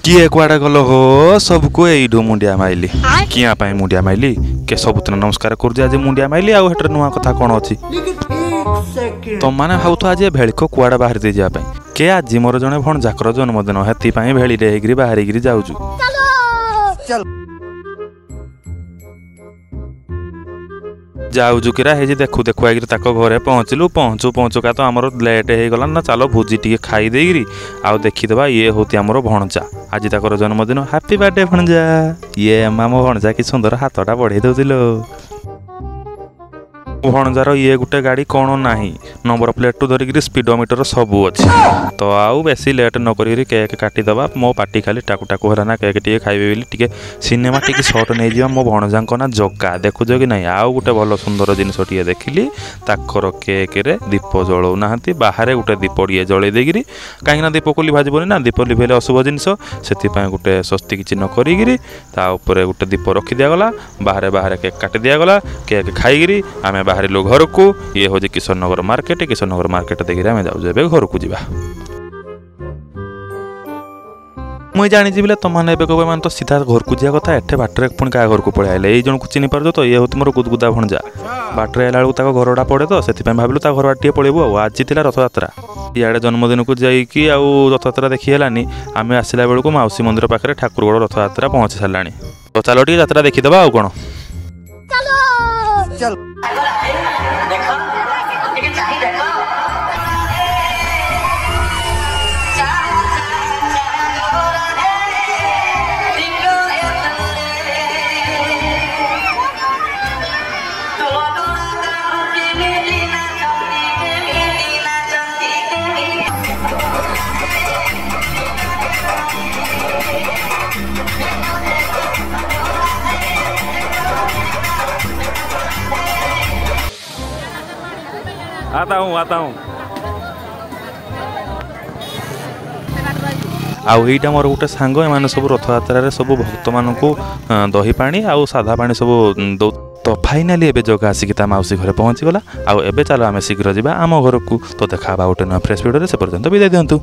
किए कुआड़े गल हो सबको एइडू मुंडिया माइली किया पाई मुंडिया माइली के सबुदिन नमस्कार कर आज मुंडिया माइली आउ हेटर नुआ कथा कौन अच्छी तुम मैंने भावुथ आज भेलिक कुआड़े बाहर दे जाए के आज मोर जड़े भणजाकर जन्मदिन हेती भेली रे बाहर जाऊँ जाऊँ कि देखू देखु आई घरे पहुँचलु पहुँचु पहुँचुका तो आमर लेट हो गला ना चलो भोजी टी खाईदेरी आउ देखीदे ये हूँ आमर भणजा आज ताकर जन्मदिन हैप्पी बर्थडे भणजा ये आम भणजा कि सुंदर हाथटा बढ़े दौल भणजार ये गोटे गाड़ी कौन ना नंबर प्लेट टू धरिक स्पीडोमीटर सबू अच्छी तो आउ बेसी लेट न करी केक काटिदबा मो पार्टी खाली टाकू टाकू है ना केक टे खाइबे बोली टिके सिनेमा टिके सर्ट नहीं जा मो भणजा ना जगा देखुच कि नहीं आउ गोटे भल सुंदर जिनस टे देखिली ताकर केक रे दीप जलाऊ ना बाहर गोटे दीप टे जलई देगिरी कहीं दीप को लिभाजबनी ना दीप लिभेले अशुभ जिनस से गोटे स्वस्तिक चिन्ह करी गोटे दीप रखी दिगला बाहर बाहर केक काटी दिगला केक खाई आम बाहर घर को ये हूँ किशननगर मार्केट देखिए आम जाऊँ घर को जावा मुझे जानी बोले तुमने कहे मैंने तो सीधा घर को जावा कथा एठे बाटर पुणी क्या घर को पड़े आए जन को चिन्ह पार तो ये हूँ मोर गुदगुदा भणजा बाटर आला घरटा पड़े तो से भाविलु घर बाटे पड़ेबू आज थी रथयात्रा इे जन्मदिन को जाकि रथयात्रा देखी है आम आसला बेलू मौसी मंदिर पाखे ठाकुरगढ़ रथयात्रा पहुँची सारा तो चलो टी यात्रा देखीदे आउ कौन आता हूँ आउ एटा मोर गोटे सांग एम सब रथयात्रा सब भक्त मान दही पानी आउ साधा पानी सब दौ तो फाइनाली एबे जगह आसिक मौसी घरे पहुँची गला आउ एबे चलो आम शीघ्र जावा आम घर को तो देखा गोटे नुआ फ्रेश वीडियो से पर्यंत विदाय दिंतु।